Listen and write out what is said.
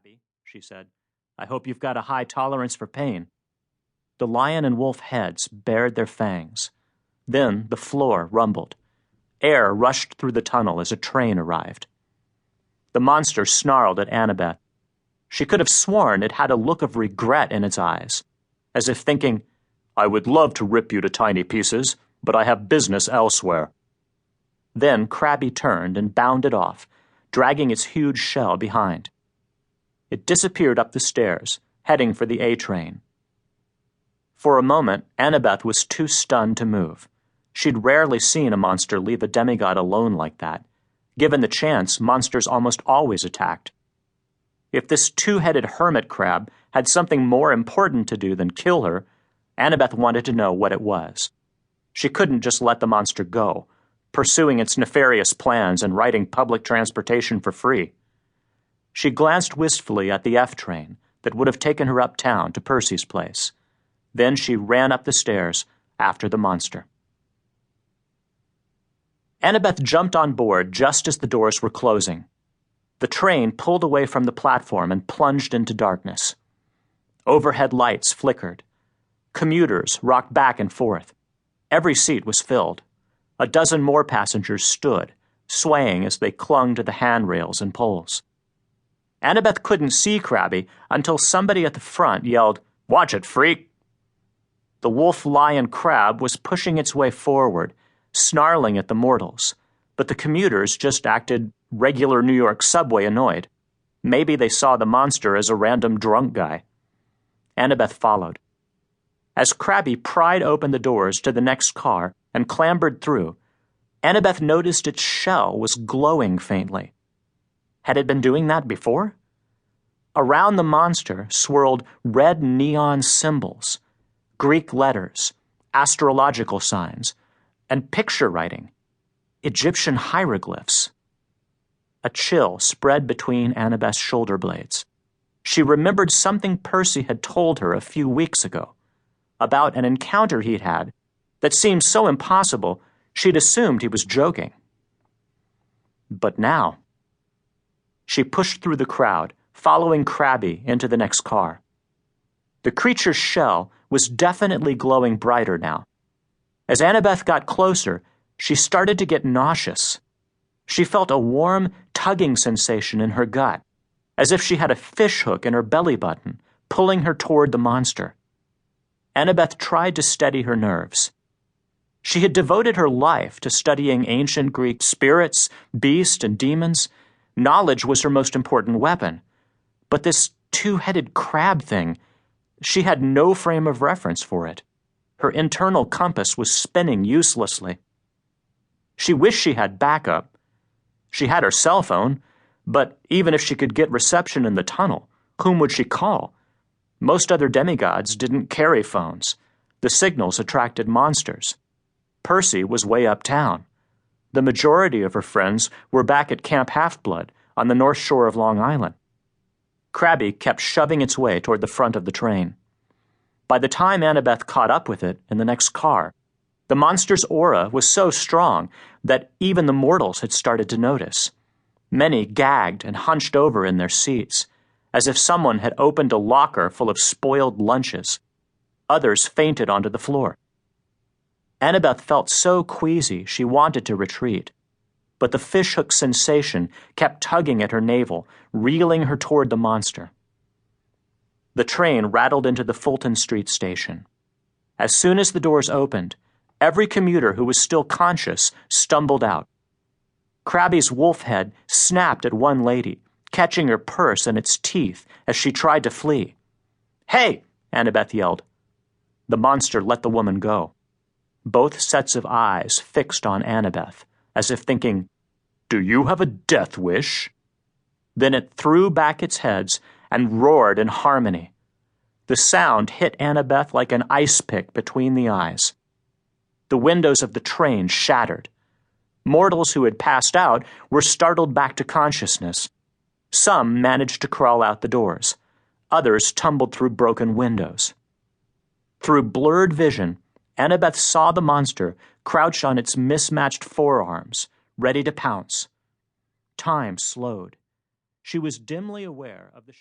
Crabby," she said. "I hope you've got a high tolerance for pain." The lion and wolf heads bared their fangs. Then the floor rumbled. Air rushed through the tunnel as a train arrived. The monster snarled at Annabeth. She could have sworn it had a look of regret in its eyes, as if thinking, "I would love to rip you to tiny pieces, but I have business elsewhere." Then Crabby turned and bounded off, dragging its huge shell behind. It disappeared up the stairs, heading for the A train. For a moment, Annabeth was too stunned to move. She'd rarely seen a monster leave a demigod alone like that. Given the chance, monsters almost always attacked. If this two-headed hermit crab had something more important to do than kill her, Annabeth wanted to know what it was. She couldn't just let the monster go, pursuing its nefarious plans and riding public transportation for free. She glanced wistfully at the F train that would have taken her uptown to Percy's place. Then she ran up the stairs after the monster. Annabeth jumped on board just as the doors were closing. The train pulled away from the platform and plunged into darkness. Overhead lights flickered. Commuters rocked back and forth. Every seat was filled. A dozen more passengers stood, swaying as they clung to the handrails and poles. Annabeth couldn't see Crabby until somebody at the front yelled, "Watch it, freak!" The wolf-lion-crab was pushing its way forward, snarling at the mortals, but the commuters just acted regular New York subway annoyed. Maybe they saw the monster as a random drunk guy. Annabeth followed. As Crabby pried open the doors to the next car and clambered through, Annabeth noticed its shell was glowing faintly. Had it been doing that before? Around the monster swirled red neon symbols, Greek letters, astrological signs, and picture writing, Egyptian hieroglyphs. A chill spread between Annabeth's shoulder blades. She remembered something Percy had told her a few weeks ago, about an encounter he'd had that seemed so impossible she'd assumed he was joking. But now... She pushed through the crowd, following Crabby into the next car. The creature's shell was definitely glowing brighter now. As Annabeth got closer, she started to get nauseous. She felt a warm, tugging sensation in her gut, as if she had a fishhook in her belly button, pulling her toward the monster. Annabeth tried to steady her nerves. She had devoted her life to studying ancient Greek spirits, beasts, and demons. Knowledge was her most important weapon. But this two-headed crab thing, she had no frame of reference for it. Her internal compass was spinning uselessly. She wished she had backup. She had her cell phone, but even if she could get reception in the tunnel, whom would she call? Most other demigods didn't carry phones. The signals attracted monsters. Percy was way uptown. The majority of her friends were back at Camp Half-Blood on the north shore of Long Island. Crabby kept shoving its way toward the front of the train. By the time Annabeth caught up with it in the next car, the monster's aura was so strong that even the mortals had started to notice. Many gagged and hunched over in their seats, as if someone had opened a locker full of spoiled lunches. Others fainted onto the floor. Annabeth felt so queasy she wanted to retreat, but the fishhook sensation kept tugging at her navel, reeling her toward the monster. The train rattled into the Fulton Street station. As soon as the doors opened, every commuter who was still conscious stumbled out. Crabby's wolf head snapped at one lady, catching her purse in its teeth as she tried to flee. "Hey!" Annabeth yelled. The monster let the woman go. Both sets of eyes fixed on Annabeth, as if thinking, "Do you have a death wish?" Then it threw back its heads and roared in harmony. The sound hit Annabeth like an ice pick between the eyes. The windows of the train shattered. Mortals who had passed out were startled back to consciousness. Some managed to crawl out the doors. Others tumbled through broken windows. Through blurred vision, Annabeth saw the monster crouch on its mismatched forearms, ready to pounce. Time slowed. She was dimly aware of the